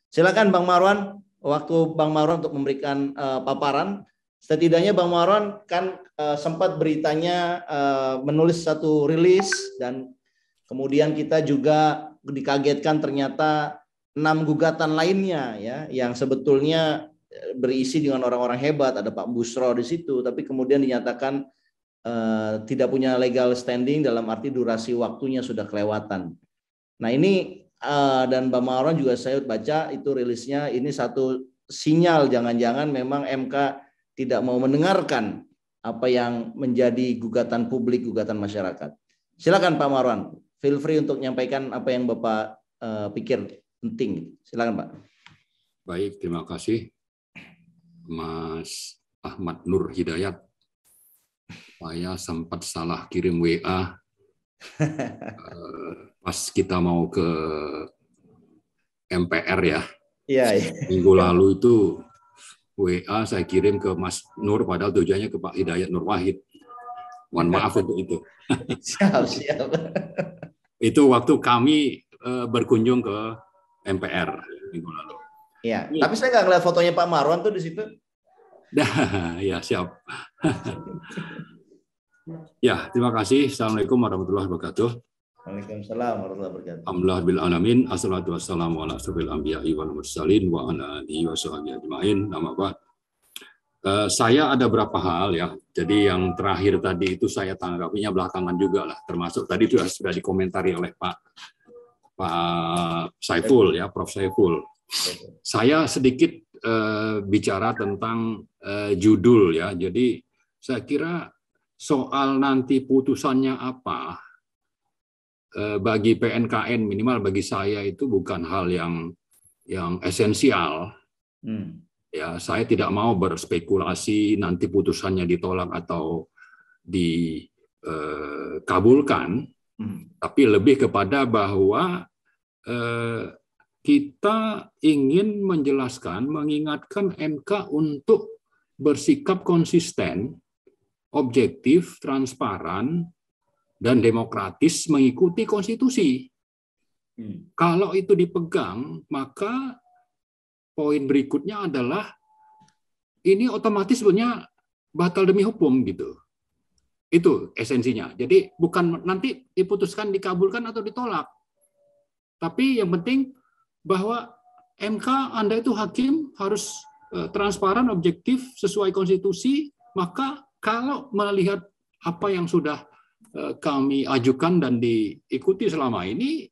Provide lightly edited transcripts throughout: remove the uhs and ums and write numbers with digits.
Silakan Bang Marwan, waktu Bang Marwan untuk memberikan paparan. Setidaknya Bang Marwan kan sempat beritanya menulis satu rilis dan kemudian kita juga dikagetkan ternyata 6 gugatan lainnya ya yang sebetulnya berisi dengan orang-orang hebat, ada Pak Busro di situ, tapi kemudian dinyatakan tidak punya legal standing dalam arti durasi waktunya sudah kelewatan. Nah ini dan Bang Marwan juga saya baca itu rilisnya, ini satu sinyal jangan-jangan memang MK tidak mau mendengarkan apa yang menjadi gugatan publik, gugatan masyarakat. Silakan Pak Marwan, feel free untuk menyampaikan apa yang Bapak pikir penting. Silakan Pak. Baik, terima kasih Mas Ahmad Nur Hidayat. Saya sempat salah kirim WA pas kita mau ke MPR ya. Iya. Minggu lalu itu WA saya kirim ke Mas Nur, padahal tujuannya ke Pak Hidayat Nur Wahid. Mohon maaf untuk itu. Siap. Itu waktu kami berkunjung ke MPR minggu lalu. Iya, tapi saya nggak ngeliat fotonya Pak Marwan tuh di situ. Ya, siap. Ya, terima kasih. Assalamualaikum warahmatullahi wabarakatuh. Waalaikumsalam warahmatullahi wabarakatuh. Alhamdulillah bil alamin, assalatu wassalamu ala asyrofil anbiya'i wal mursalin wa ala alihi washabihi ajmain. Nama ba'd. Saya ada berapa hal ya. Jadi yang terakhir tadi itu saya tanggapinya belakangan juga lah, termasuk tadi itu sudah dikomentari oleh Pak Saiful ya, Prof Saiful. Saya sedikit bicara tentang judul ya. Jadi saya kira soal nanti putusannya apa bagi PNKN, minimal bagi saya itu bukan hal yang esensial. Ya, saya tidak mau berspekulasi nanti putusannya ditolak atau dikabulkan, tapi lebih kepada bahwa kita ingin menjelaskan, mengingatkan MK untuk bersikap konsisten, objektif, transparan, dan demokratis mengikuti konstitusi. Kalau itu dipegang, maka poin berikutnya adalah ini otomatis sebenarnya batal demi hukum gitu. Itu esensinya. Jadi bukan nanti diputuskan dikabulkan atau ditolak. Tapi yang penting bahwa MK Anda itu hakim harus transparan, objektif, sesuai konstitusi. Maka kalau melihat apa yang sudah kami ajukan dan diikuti selama ini,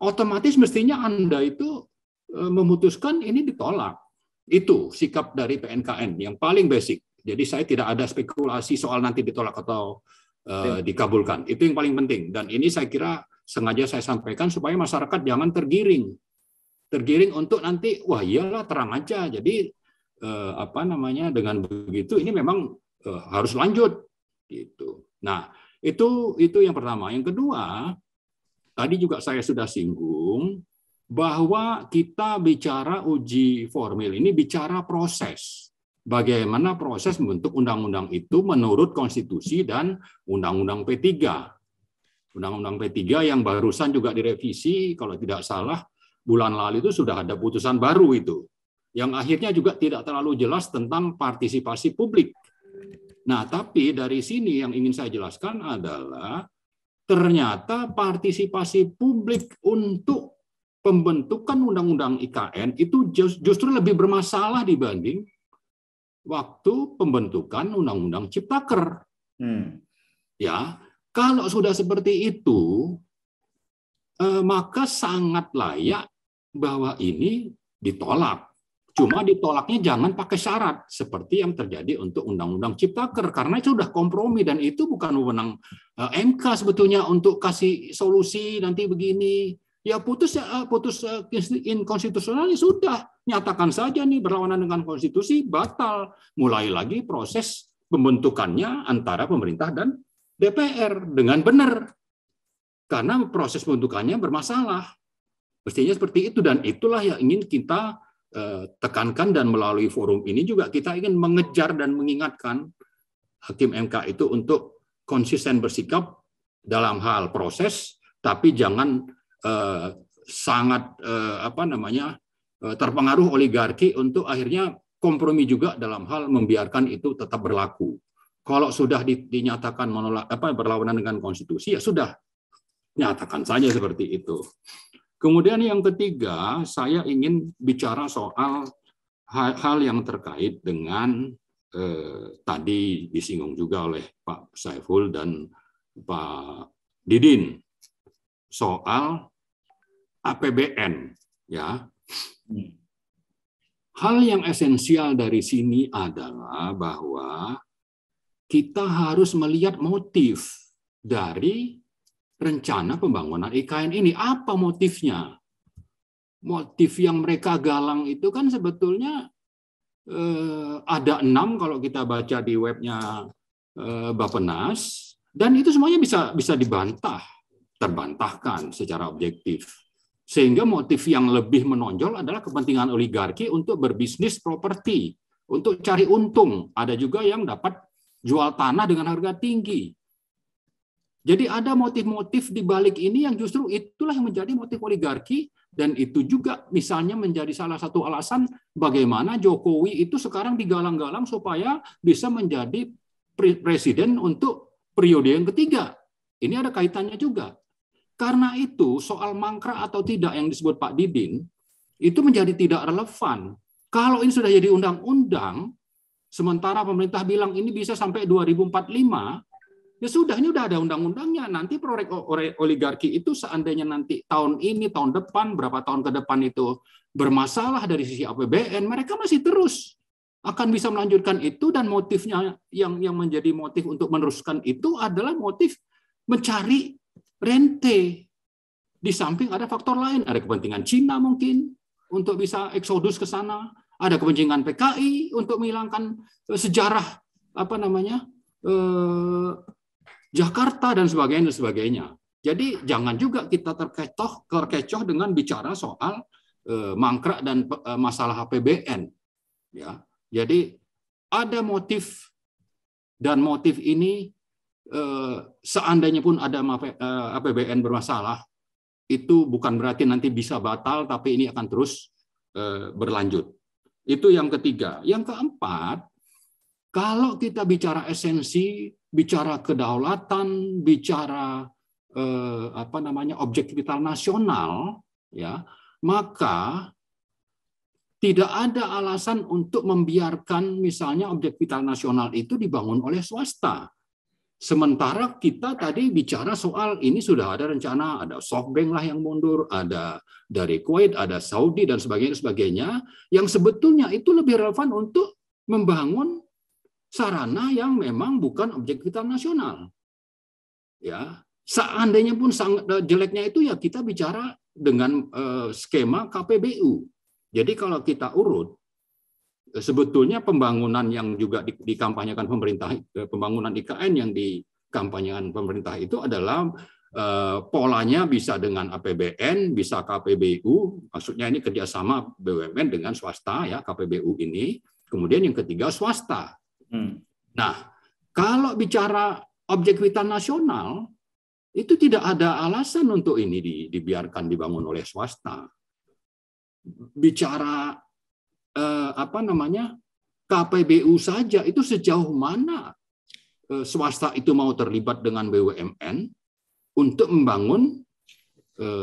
otomatis mestinya Anda itu memutuskan ini ditolak. Itu sikap dari PNKN yang paling basic. Jadi saya tidak ada spekulasi soal nanti ditolak atau dikabulkan. Itu yang paling penting. Dan ini saya kira sengaja saya sampaikan supaya masyarakat jangan tergiring untuk nanti wah iyalah terang aja. Jadi dengan begitu ini memang harus lanjut gitu. Nah, itu yang pertama. Yang kedua, tadi juga saya sudah singgung bahwa kita bicara uji formil ini bicara proses. Bagaimana proses membentuk undang-undang itu menurut konstitusi dan undang-undang P3. Undang-undang P3 yang barusan juga direvisi, kalau tidak salah, bulan lalu itu sudah ada putusan baru itu. Yang akhirnya juga tidak terlalu jelas tentang partisipasi publik. Nah, tapi dari sini yang ingin saya jelaskan adalah ternyata partisipasi publik untuk pembentukan undang-undang IKN itu justru lebih bermasalah dibanding waktu pembentukan undang-undang Ciptaker. Ya, kalau sudah seperti itu, maka sangat layak bahwa ini ditolak. Cuma ditolaknya jangan pakai syarat seperti yang terjadi untuk undang-undang Ciptaker, karena itu sudah kompromi dan itu bukan wewenang MK sebetulnya untuk kasih solusi nanti begini. Ya putus inkonstitusional sudah, nyatakan saja nih berlawanan dengan konstitusi, batal. Mulai lagi proses pembentukannya antara pemerintah dan DPR dengan benar. Karena proses pembentukannya bermasalah. Mestinya seperti itu, dan itulah yang ingin kita tekankan, dan melalui forum ini juga kita ingin mengejar dan mengingatkan Hakim MK itu untuk konsisten bersikap dalam hal proses, tapi jangan sangat terpengaruh oligarki untuk akhirnya kompromi juga dalam hal membiarkan itu tetap berlaku. Kalau sudah dinyatakan menolak berlawanan dengan konstitusi, ya sudah, nyatakan saja seperti itu. Kemudian yang ketiga, saya ingin bicara soal hal yang terkait dengan tadi disinggung juga oleh Pak Saiful dan Pak Didin soal APBN, ya. Hal yang esensial dari sini adalah bahwa kita harus melihat motif dari rencana pembangunan IKN ini. Apa motifnya? Motif yang mereka galang itu kan sebetulnya ada 6 kalau kita baca di webnya Bappenas, dan itu semuanya bisa terbantahkan secara objektif. Sehingga motif yang lebih menonjol adalah kepentingan oligarki untuk berbisnis properti, untuk cari untung. Ada juga yang dapat jual tanah dengan harga tinggi. Jadi ada motif-motif di balik ini yang justru itulah yang menjadi motif oligarki, dan itu juga misalnya menjadi salah satu alasan bagaimana Jokowi itu sekarang digalang-galang supaya bisa menjadi presiden untuk periode yang ketiga. Ini ada kaitannya juga. Karena itu soal mangkrak atau tidak yang disebut Pak Didin itu menjadi tidak relevan. Kalau ini sudah jadi undang-undang, sementara pemerintah bilang ini bisa sampai 2045, ya sudah, ini udah ada undang-undangnya. Nanti proyek oligarki itu seandainya nanti tahun ini, tahun depan, berapa tahun ke depan itu bermasalah dari sisi APBN, mereka masih terus akan bisa melanjutkan itu, dan motifnya yang menjadi motif untuk meneruskan itu adalah motif mencari rente. Di samping ada faktor lain, ada kepentingan Cina mungkin untuk bisa eksodus ke sana, ada kepentingan PKI untuk menghilangkan sejarah Jakarta dan sebagainya. Jadi jangan juga kita terkecoh dengan bicara soal mangkrak dan masalah APBN. Ya, jadi ada motif, dan motif ini seandainya pun ada APBN bermasalah, itu bukan berarti nanti bisa batal, tapi ini akan terus berlanjut. Itu yang ketiga. Yang keempat, kalau kita bicara esensi, bicara kedaulatan, bicara objek vital nasional, ya, maka tidak ada alasan untuk membiarkan misalnya objek vital nasional itu dibangun oleh swasta. Sementara kita tadi bicara soal ini sudah ada rencana, ada SoftBank lah yang mundur, ada dari Kuwait, ada Saudi dan sebagainya, yang sebetulnya itu lebih relevan untuk membangun sarana yang memang bukan objek vital nasional. Ya, seandainya pun sangat jeleknya itu, ya kita bicara dengan skema KPBU. Jadi kalau kita urut, sebetulnya pembangunan yang juga dikampanyekan pemerintah, pembangunan IKN yang dikampanyekan pemerintah itu adalah polanya bisa dengan APBN, bisa KPBU, maksudnya ini kerjasama BUMN dengan swasta, ya, KPBU ini. Kemudian yang ketiga swasta. Nah, kalau bicara objek vital nasional, itu tidak ada alasan untuk ini dibiarkan dibangun oleh swasta. Bicara KPBU saja, itu sejauh mana swasta itu mau terlibat dengan BUMN untuk membangun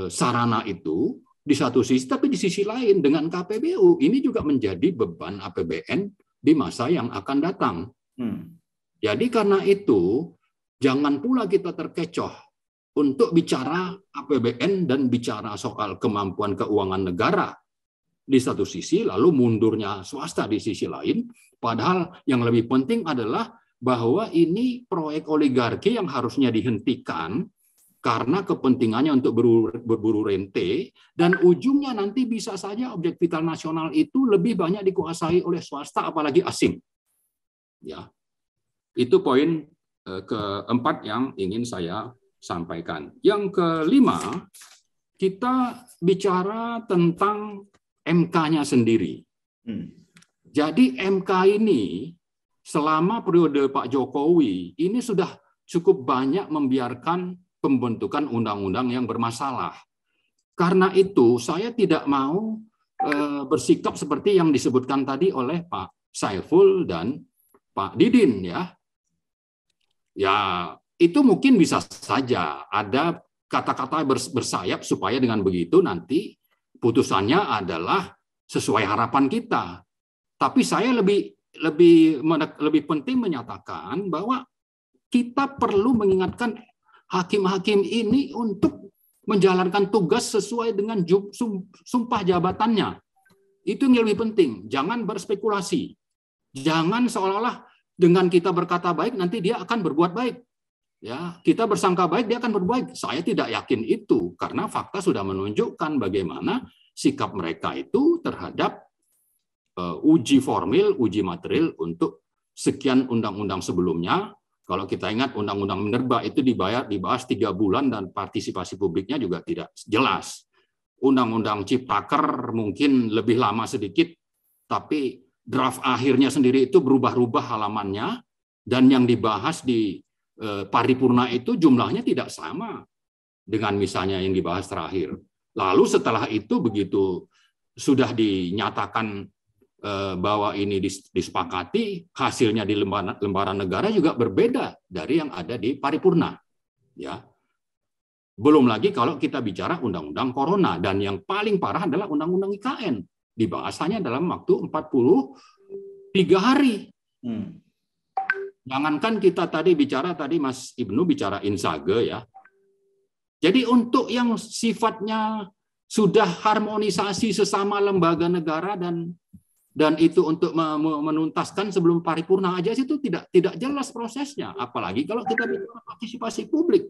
sarana itu di satu sisi, tapi di sisi lain dengan KPBU ini juga menjadi beban APBN di masa yang akan datang. Jadi karena itu jangan pula kita terkecoh untuk bicara APBN dan bicara soal kemampuan keuangan negara di satu sisi, lalu mundurnya swasta di sisi lain. Padahal yang lebih penting adalah bahwa ini proyek oligarki yang harusnya dihentikan karena kepentingannya untuk berburu rente, dan ujungnya nanti bisa saja objek vital nasional itu lebih banyak dikuasai oleh swasta, apalagi asing. Ya, itu poin keempat yang ingin saya sampaikan. Yang kelima, kita bicara tentang MK-nya sendiri. Jadi MK ini selama periode Pak Jokowi ini sudah cukup banyak membiarkan pembentukan undang-undang yang bermasalah. Karena itu saya tidak mau bersikap seperti yang disebutkan tadi oleh Pak Saiful dan Pak Didin, ya. Ya, itu mungkin bisa saja ada kata-kata bersayap supaya dengan begitu nanti putusannya adalah sesuai harapan kita. Tapi saya lebih penting menyatakan bahwa kita perlu mengingatkan hakim-hakim ini untuk menjalankan tugas sesuai dengan sumpah jabatannya. Itu yang lebih penting. Jangan berspekulasi. Jangan seolah-olah dengan kita berkata baik nanti dia akan berbuat baik. Ya, kita bersangka baik dia akan berbuat baik. Saya tidak yakin itu karena fakta sudah menunjukkan bagaimana sikap mereka itu terhadap uji formil, uji material untuk sekian undang-undang sebelumnya. Kalau kita ingat undang-undang minerba itu dibahas 3 bulan dan partisipasi publiknya juga tidak jelas. Undang-undang Ciptaker mungkin lebih lama sedikit, tapi draft akhirnya sendiri itu berubah-ubah halamannya, dan yang dibahas di paripurna itu jumlahnya tidak sama dengan misalnya yang dibahas terakhir. Lalu setelah itu begitu sudah dinyatakan bahwa ini disepakati, hasilnya di lembaran negara juga berbeda dari yang ada di paripurna. Ya. Belum lagi kalau kita bicara undang-undang corona, dan yang paling parah adalah undang-undang IKN. Dibahasanya dalam waktu 43 hari. Jangankan kita tadi Mas Ibnu bicara Insage, ya. Jadi untuk yang sifatnya sudah harmonisasi sesama lembaga negara dan itu untuk menuntaskan sebelum paripurna aja itu tidak jelas prosesnya, apalagi kalau kita bicara partisipasi publik,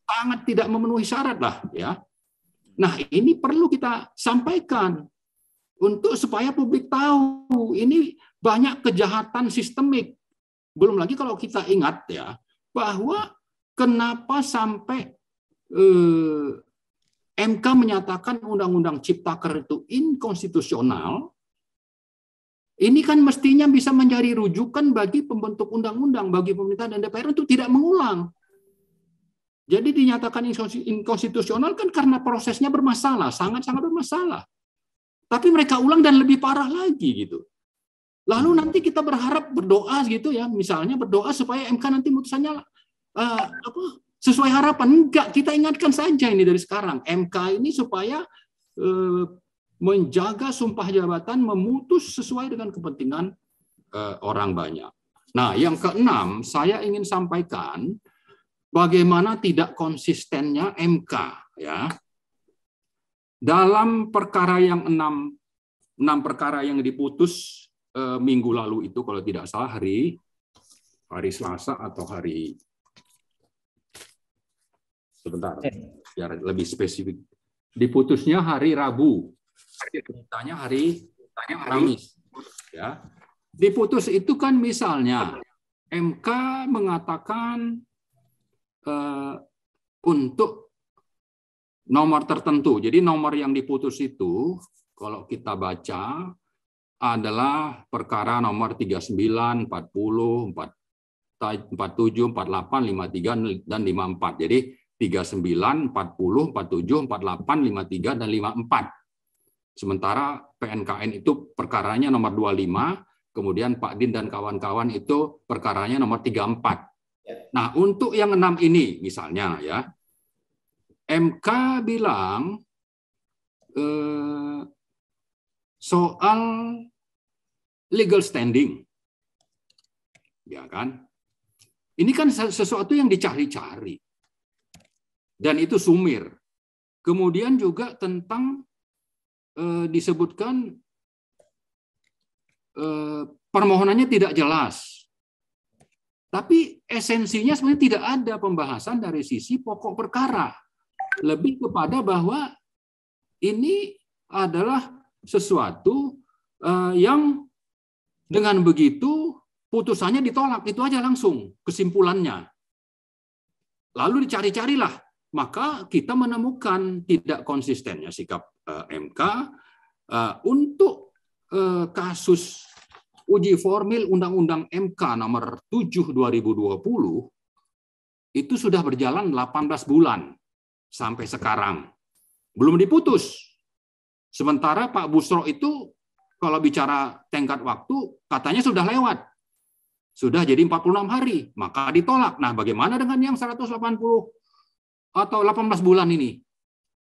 sangat tidak memenuhi syarat lah, ya. Nah, ini perlu kita sampaikan untuk supaya publik tahu ini banyak kejahatan sistemik. Belum lagi kalau kita ingat, ya, bahwa kenapa sampai MK menyatakan Undang-Undang Ciptaker itu inkonstitusional. Ini kan mestinya bisa menjadi rujukan bagi pembentuk undang-undang, bagi pemerintah dan DPR untuk tidak mengulang. Jadi dinyatakan inkonstitusional kan karena prosesnya bermasalah, sangat-sangat bermasalah. Tapi mereka ulang dan lebih parah lagi gitu. Lalu nanti kita berharap berdoa gitu, ya, misalnya berdoa supaya MK nanti putusannya sesuai harapan. Enggak, kita ingatkan saja ini dari sekarang. MK ini supaya menjaga sumpah jabatan, memutus sesuai dengan kepentingan orang banyak. Nah, yang keenam, saya ingin sampaikan bagaimana tidak konsistennya MK, ya. Dalam perkara yang 6 perkara yang diputus minggu lalu itu, kalau tidak salah hari Selasa atau hari, sebentar, biar lebih spesifik. Diputusnya hari Rabu. Ditanya hari Kamis, ya. Diputus itu kan misalnya MK mengatakan untuk nomor tertentu. Jadi nomor yang diputus itu kalau kita baca adalah perkara nomor 39, 40, 47, 48, 53 dan 54. Jadi 39, 40, 47, 48, 53 dan 54. Sementara PNKN itu perkaranya nomor 25, kemudian Pak Din dan kawan-kawan itu perkaranya nomor 34. Nah, untuk yang 6 ini misalnya, ya, MK bilang soal legal standing, ya kan? Ini kan sesuatu yang dicari-cari dan itu sumir. Kemudian juga tentang disebutkan permohonannya tidak jelas. Tapi esensinya sebenarnya tidak ada pembahasan dari sisi pokok perkara. Lebih kepada bahwa ini adalah sesuatu yang dengan begitu putusannya ditolak. Itu aja langsung kesimpulannya. Lalu dicari-carilah. Maka kita menemukan tidak konsistennya sikap MK untuk kasus uji formil Undang-Undang MK nomor 7 2020 itu sudah berjalan 18 bulan sampai sekarang. Belum diputus. Sementara Pak Busro itu kalau bicara tenggat waktu katanya sudah lewat. Sudah jadi 46 hari, maka ditolak. Nah, bagaimana dengan yang 180 atau 18 bulan ini?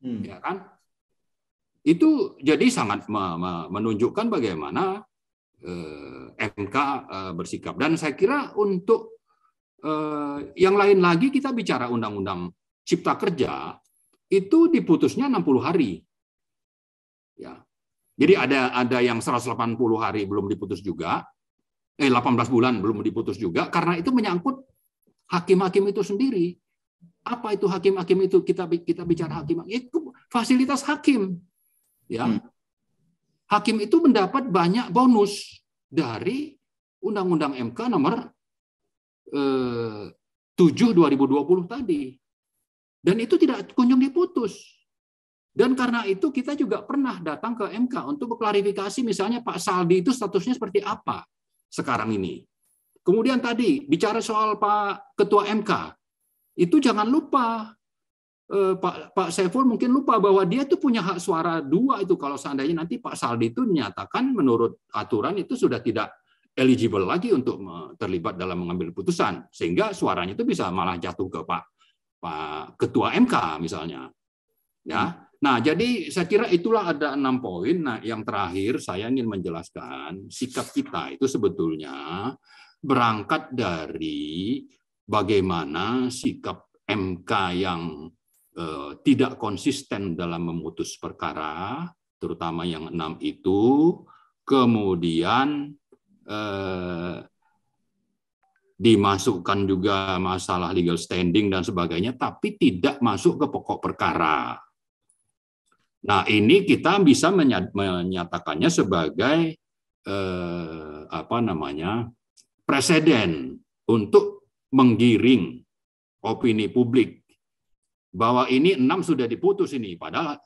Ya kan? Itu jadi sangat menunjukkan bagaimana MK bersikap. Dan saya kira untuk yang lain lagi kita bicara Undang-Undang Cipta Kerja itu diputusnya 60 hari. Ya. Jadi ada yang 180 hari belum diputus juga, 18 bulan belum diputus juga, karena itu menyangkut hakim-hakim itu sendiri. Apa itu hakim-hakim itu? Kita bicara hakim, itu fasilitas hakim. Ya. Hakim itu mendapat banyak bonus dari Undang-Undang MK nomor 7/2020 tadi. Dan itu tidak kunjung diputus. Dan karena itu kita juga pernah datang ke MK untuk berklarifikasi, misalnya Pak Saldi itu statusnya seperti apa sekarang ini. Kemudian tadi bicara soal Pak Ketua MK, itu jangan lupa Pak Saiful mungkin lupa bahwa dia tuh punya hak suara 2 itu kalau seandainya nanti Pak Saldi itu menyatakan menurut aturan itu sudah tidak eligible lagi untuk terlibat dalam mengambil putusan, sehingga suaranya itu bisa malah jatuh ke Pak Ketua MK misalnya. Ya. Nah, jadi saya kira itulah ada 6 poin. Nah, yang terakhir saya ingin menjelaskan sikap kita itu sebetulnya berangkat dari bagaimana sikap MK yang tidak konsisten dalam memutus perkara, terutama yang 6 itu, kemudian dimasukkan juga masalah legal standing dan sebagainya, tapi tidak masuk ke pokok perkara. Nah, ini kita bisa menyatakannya sebagai preseden untuk menggiring opini publik bahwa ini 6 sudah diputus ini, padahal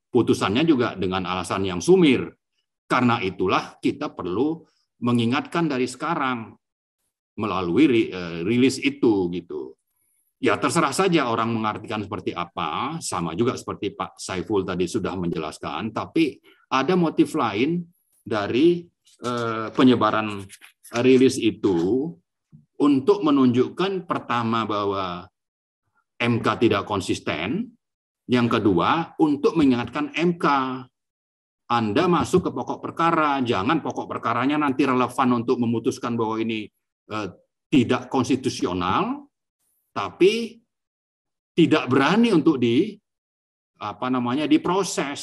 putusannya juga dengan alasan yang sumir. Karena itulah kita perlu mengingatkan dari sekarang melalui rilis itu gitu. Ya terserah saja orang mengartikan seperti apa, sama juga seperti Pak Saiful tadi sudah menjelaskan, tapi ada motif lain dari penyebaran rilis itu untuk menunjukkan pertama bahwa MK tidak konsisten, yang kedua untuk mengingatkan MK, Anda masuk ke pokok perkara, jangan pokok perkaranya nanti relevan untuk memutuskan bahwa ini tidak konstitusional, tapi tidak berani untuk diproses,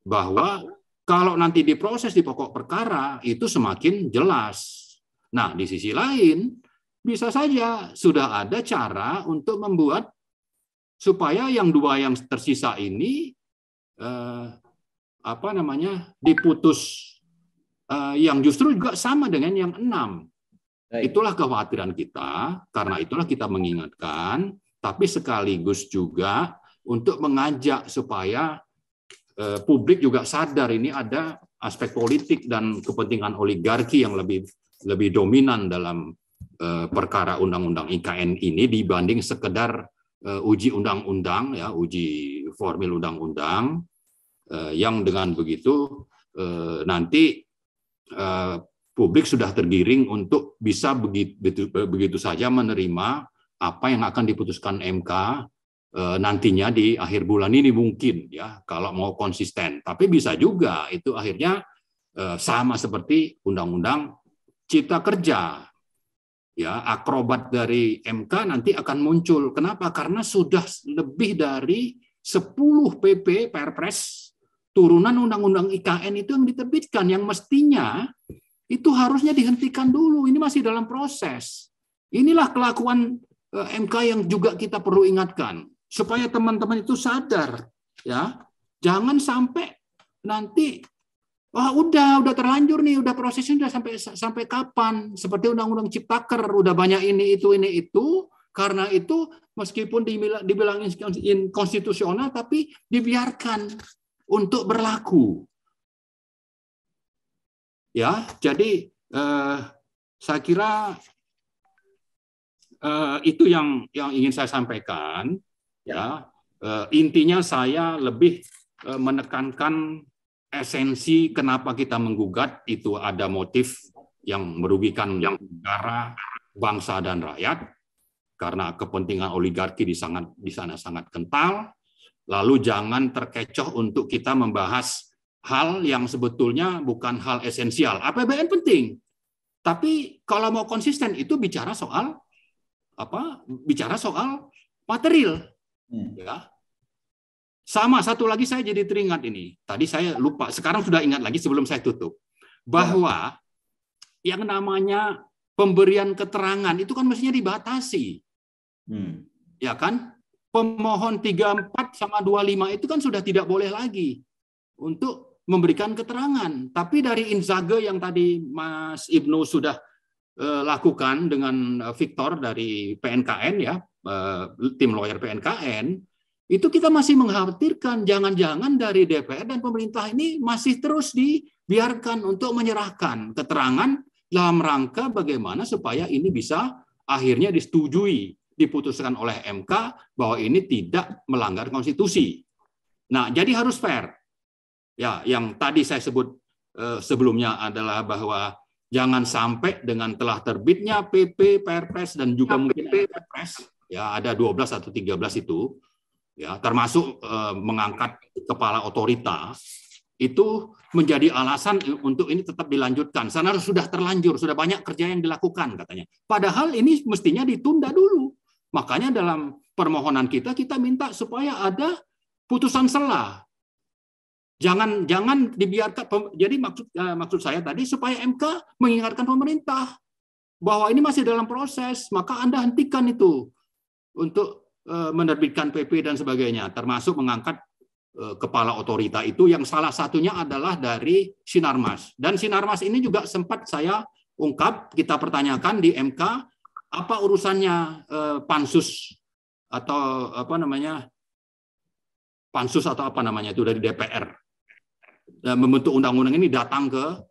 bahwa kalau nanti diproses di pokok perkara itu semakin jelas. Nah, di sisi lain bisa saja sudah ada cara untuk membuat supaya yang 2 yang tersisa ini diputus yang justru juga sama dengan yang 6. Itulah kekhawatiran kita, karena itulah kita mengingatkan, tapi sekaligus juga untuk mengajak supaya publik juga sadar ini ada aspek politik dan kepentingan oligarki yang lebih dominan dalam perkara undang-undang IKN ini dibanding sekedar uji undang-undang, ya, uji formil undang-undang, yang dengan begitu nanti publik sudah tergiring untuk bisa begitu saja menerima apa yang akan diputuskan MK nantinya di akhir bulan ini mungkin, ya, kalau mau konsisten. Tapi bisa juga itu akhirnya sama seperti Undang-Undang Cipta Kerja. Ya, akrobat dari MK nanti akan muncul. Kenapa? Karena sudah lebih dari 10 PP Perpres turunan Undang-Undang IKN itu yang diterbitkan, yang mestinya itu harusnya dihentikan dulu. Ini masih dalam proses. Inilah kelakuan MK yang juga kita perlu ingatkan supaya teman-teman itu sadar, ya. Jangan sampai nanti udah terlanjur nih, udah prosesnya udah sampai kapan? Seperti Undang-Undang Ciptaker udah banyak ini itu. Karena itu meskipun dibilang inkonstitusional tapi dibiarkan untuk berlaku. Ya, jadi saya kira itu yang ingin saya sampaikan. Ya, intinya saya lebih menekankan esensi kenapa kita menggugat, itu ada motif yang merugikan negara, bangsa, dan rakyat, karena kepentingan oligarki di sana sangat kental. Lalu jangan terkecoh untuk kita membahas hal yang sebetulnya bukan hal esensial. APBN penting, tapi kalau mau konsisten itu bicara soal material. Ya. Sama satu lagi saya jadi teringat ini. Tadi saya lupa, sekarang sudah ingat lagi sebelum saya tutup. Bahwa yang namanya pemberian keterangan itu kan mestinya dibatasi. Ya kan? Pemohon 34 sama 25 itu kan sudah tidak boleh lagi untuk memberikan keterangan. Tapi dari Inzage yang tadi Mas Ibnu sudah lakukan dengan Victor dari PNKN, ya, tim lawyer PNKN, itu kita masih mengkhawatirkan jangan-jangan dari DPR dan pemerintah ini masih terus dibiarkan untuk menyerahkan keterangan dalam rangka bagaimana supaya ini bisa akhirnya disetujui, diputuskan oleh MK bahwa ini tidak melanggar konstitusi. Nah, jadi harus fair. Ya, yang tadi saya sebut sebelumnya adalah bahwa jangan sampai dengan telah terbitnya PP, Perpres, dan juga mungkin Perpres, ya ada 12 atau 13 itu, ya termasuk mengangkat kepala otorita, itu menjadi alasan untuk ini tetap dilanjutkan. Sana sudah terlanjur, sudah banyak kerja yang dilakukan katanya. Padahal ini mestinya ditunda dulu. Makanya dalam permohonan kita minta supaya ada putusan sela. Jangan dibiarkan. Jadi maksud saya tadi supaya MK mengingatkan pemerintah bahwa ini masih dalam proses, maka Anda hentikan itu untuk menerbitkan PP dan sebagainya, termasuk mengangkat kepala otorita itu yang salah satunya adalah dari Sinarmas. Dan Sinarmas ini juga sempat saya ungkap, kita pertanyakan di MK, apa urusannya pansus atau pansus atau apa namanya itu dari DPR membentuk undang-undang ini datang ke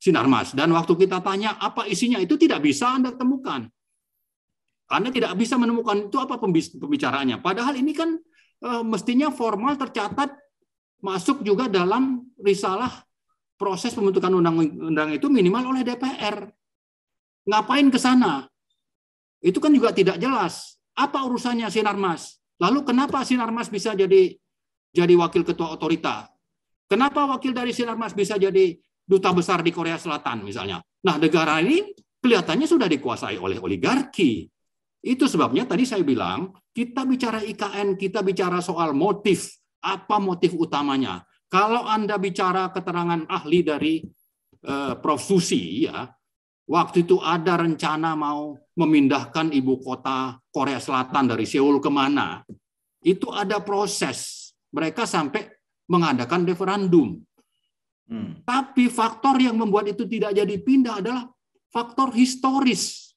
Sinarmas. Dan waktu kita tanya apa isinya, itu tidak bisa Anda temukan. Anda tidak bisa menemukan itu apa pembicaraannya. Padahal ini kan mestinya formal tercatat masuk juga dalam risalah proses pembentukan undang-undang itu minimal oleh DPR. Ngapain ke sana? Itu kan juga tidak jelas. Apa urusannya Sinarmas? Lalu kenapa Sinarmas bisa jadi wakil ketua otorita? Kenapa wakil dari Sinarmas bisa jadi duta besar di Korea Selatan misalnya? Nah, negara ini kelihatannya sudah dikuasai oleh oligarki. Itu sebabnya tadi saya bilang, kita bicara IKN, kita bicara soal motif. Apa motif utamanya? Kalau Anda bicara keterangan ahli dari Prof. Susi, ya, waktu itu ada rencana mau memindahkan ibu kota Korea Selatan dari Seoul kemana. Itu ada proses. Mereka sampai mengadakan referendum. Tapi faktor yang membuat itu tidak jadi pindah adalah faktor historis.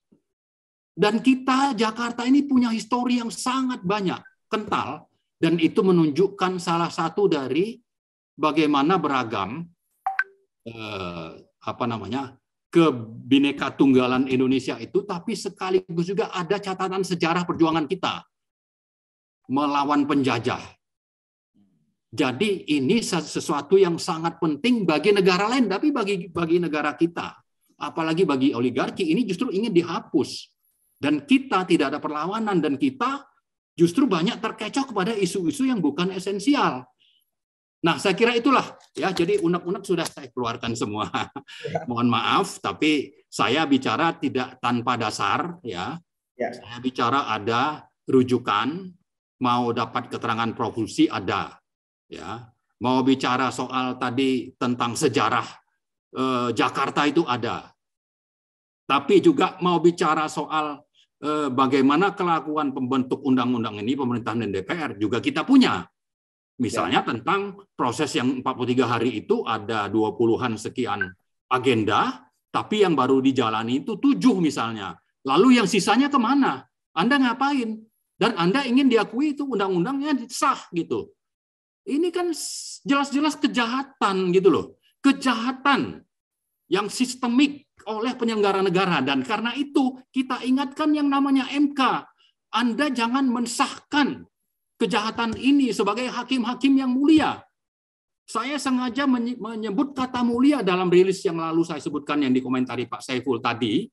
Dan kita, Jakarta ini punya histori yang sangat banyak, kental, dan itu menunjukkan salah satu dari bagaimana beragam kebinekatunggalan Indonesia itu, tapi sekaligus juga ada catatan sejarah perjuangan kita melawan penjajah. Jadi ini sesuatu yang sangat penting bagi negara lain, tapi bagi negara kita, apalagi bagi oligarki, ini justru ingin dihapus. Dan kita tidak ada perlawanan, dan kita justru banyak terkecoh kepada isu-isu yang bukan esensial. Nah, saya kira itulah, ya. Jadi unek-unek sudah saya keluarkan semua. Mohon maaf, tapi saya bicara tidak tanpa dasar, ya. Saya bicara ada rujukan, mau dapat keterangan Prof. Susi ada, ya. Mau bicara soal tadi tentang sejarah Jakarta itu ada. Tapi juga mau bicara soal bagaimana kelakuan pembentuk undang-undang ini, pemerintahan dan DPR, juga kita punya. Misalnya tentang proses yang 43 hari itu ada 20-an sekian agenda, tapi yang baru dijalani itu 7 misalnya. Lalu yang sisanya kemana? Anda ngapain? Dan Anda ingin diakui itu undang-undangnya sah gitu. Ini kan jelas-jelas kejahatan gitu loh. Kejahatan yang sistemik oleh penyelenggara negara, dan karena itu kita ingatkan yang namanya MK. Anda jangan mensahkan kejahatan ini sebagai hakim-hakim yang mulia. Saya sengaja menyebut kata mulia dalam rilis yang lalu saya sebutkan yang dikomentari Pak Saiful tadi,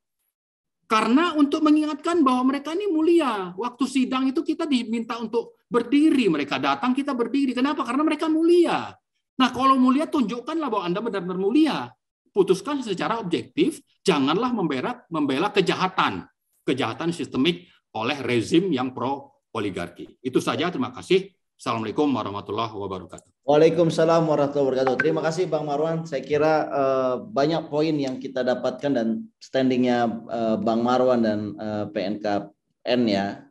karena untuk mengingatkan bahwa mereka ini mulia. Waktu sidang itu kita diminta untuk berdiri, mereka datang kita berdiri. Kenapa? Karena mereka mulia. Nah, kalau mulia tunjukkanlah bahwa Anda benar-benar mulia. Putuskan secara objektif, janganlah membela kejahatan sistemik oleh rezim yang pro oligarki. Itu saja, terima kasih. Assalamualaikum warahmatullahi wabarakatuh. Waalaikumsalam warahmatullahi wabarakatuh. Terima kasih Bang Marwan. Saya kira banyak poin yang kita dapatkan dan standingnya Bang Marwan dan PNKN ya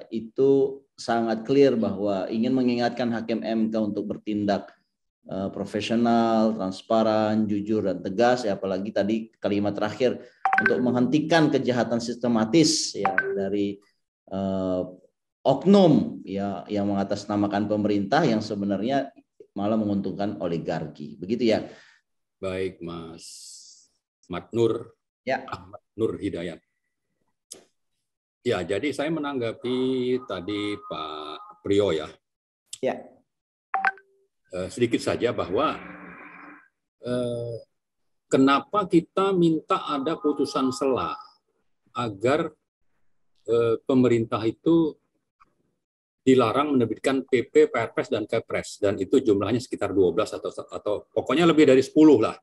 itu sangat clear bahwa ingin mengingatkan Hakim MK untuk bertindak profesional, transparan, jujur dan tegas ya, apalagi tadi kalimat terakhir untuk menghentikan kejahatan sistematis ya dari oknum ya yang mengatasnamakan pemerintah yang sebenarnya malah menguntungkan oligarki. Begitu ya. Baik, Mas Matnur. Ya. Ahmad Nur Hidayat. Ya, jadi saya menanggapi tadi Pak Priyo ya. Ya. Sedikit saja bahwa kenapa kita minta ada putusan sela agar pemerintah itu dilarang menerbitkan PP, Perpres, dan Kepres, dan itu jumlahnya sekitar 12 atau pokoknya lebih dari 10 lah.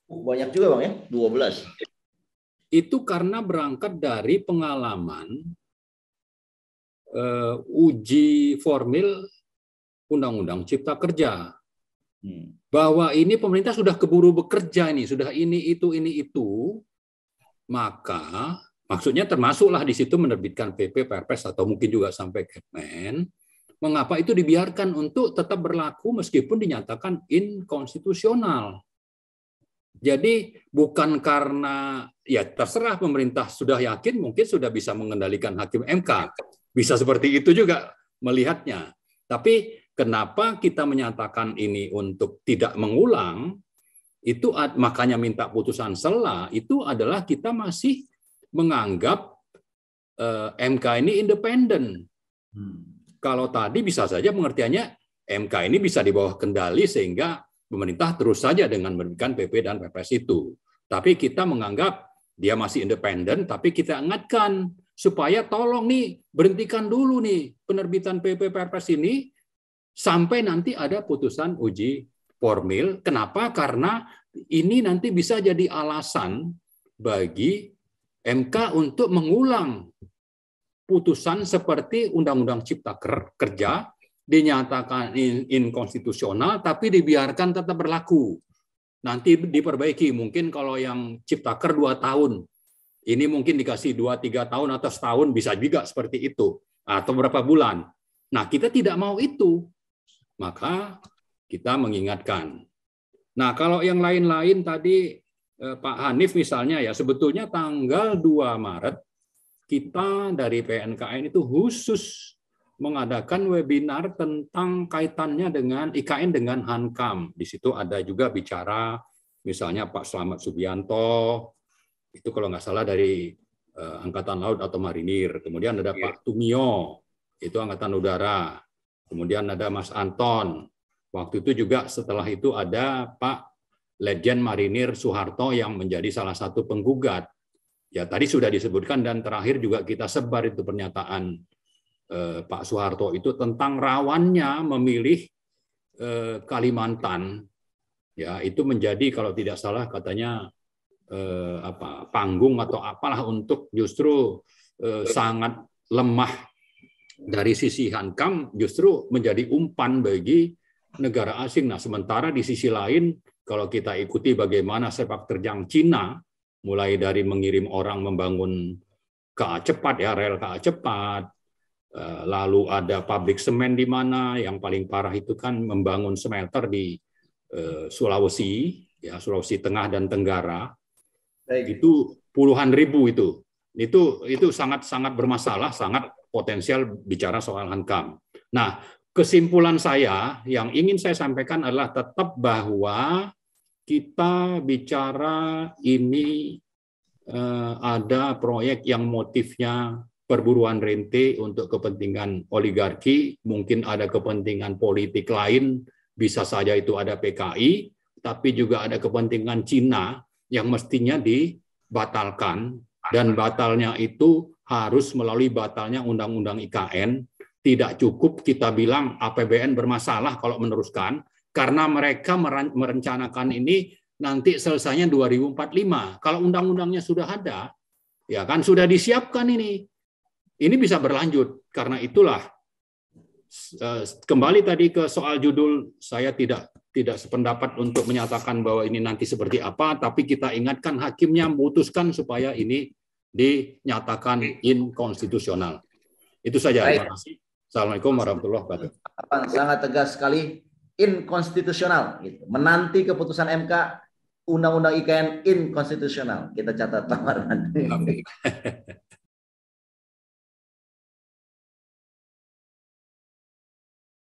Banyak juga Bang ya, 12. Itu karena berangkat dari pengalaman uji formil Undang-Undang Cipta Kerja. Bahwa ini pemerintah sudah keburu bekerja ini, sudah ini itu, maka maksudnya termasuklah di situ menerbitkan PP, Perpres atau mungkin juga sampai Kepmen. Mengapa itu dibiarkan untuk tetap berlaku meskipun dinyatakan inkonstitusional? Jadi bukan karena ya terserah pemerintah sudah yakin mungkin sudah bisa mengendalikan Hakim MK. Bisa seperti itu juga melihatnya. Tapi kenapa kita menyatakan ini untuk tidak mengulang, itu makanya minta putusan sela, itu adalah kita masih menganggap MK ini independen. Kalau tadi bisa saja pengertiannya MK ini bisa di bawah kendali sehingga pemerintah terus saja dengan menerbitkan PP dan Perpres itu. Tapi kita menganggap dia masih independen, tapi kita ingatkan supaya tolong nih berhentikan dulu nih penerbitan PP Perpres ini sampai nanti ada putusan uji formil. Kenapa? Karena ini nanti bisa jadi alasan bagi MK untuk mengulang putusan seperti Undang-Undang Cipta Kerja dinyatakan inkonstitusional tapi dibiarkan tetap berlaku. Nanti diperbaiki, mungkin kalau yang Ciptaker 2 tahun, ini mungkin dikasih 2-3 tahun atau setahun, bisa juga seperti itu, atau berapa bulan. Nah, kita tidak mau itu, maka kita mengingatkan. Nah, kalau yang lain-lain tadi, Pak Hanif misalnya ya, sebetulnya tanggal 2 Maret, kita dari PNKN itu khusus mengadakan webinar tentang kaitannya dengan IKN dengan Hankam. Di situ ada juga bicara misalnya Pak Slamet Subianto, itu kalau nggak salah dari Angkatan Laut atau Marinir. Kemudian ada Pak Tumio, itu Angkatan Udara. Kemudian ada Mas Anton. Waktu itu juga setelah itu ada Pak Letjen Marinir Soeharto yang menjadi salah satu penggugat. Ya tadi sudah disebutkan dan terakhir juga kita sebar itu pernyataan Pak Soeharto itu tentang rawannya memilih Kalimantan, ya itu menjadi kalau tidak salah katanya panggung atau apalah untuk justru sangat lemah dari sisi Hankam, justru menjadi umpan bagi negara asing. Nah sementara di sisi lain kalau kita ikuti bagaimana sepak terjang Cina, mulai dari mengirim orang membangun KA cepat ya rel KA cepat. Lalu ada pabrik semen di mana yang paling parah itu kan membangun smelter di Sulawesi, ya Sulawesi Tengah dan Tenggara. Itu puluhan ribu itu sangat bermasalah, sangat potensial bicara soal Hankam. Nah, kesimpulan saya yang ingin saya sampaikan adalah tetap bahwa kita bicara ini ada proyek yang motifnya perburuan rente untuk kepentingan oligarki, mungkin ada kepentingan politik lain, bisa saja itu ada PKI, tapi juga ada kepentingan Cina yang mestinya dibatalkan, dan batalnya itu harus melalui batalnya Undang-Undang IKN. Tidak cukup kita bilang APBN bermasalah kalau meneruskan, karena mereka merencanakan ini nanti selesainya 2045. Kalau undang-undangnya sudah ada, ya kan sudah disiapkan ini bisa berlanjut. Karena itulah kembali tadi ke soal judul, saya tidak sependapat untuk menyatakan bahwa ini nanti seperti apa, tapi kita ingatkan hakimnya memutuskan supaya ini dinyatakan inkonstitusional. Itu saja. Terima kasih. Assalamualaikum warahmatullahi wabarakatuh. Sangat tegas sekali, inkonstitusional. Gitu. Menanti keputusan MK, Undang-Undang IKN inkonstitusional. Kita catat, Pak Marwan.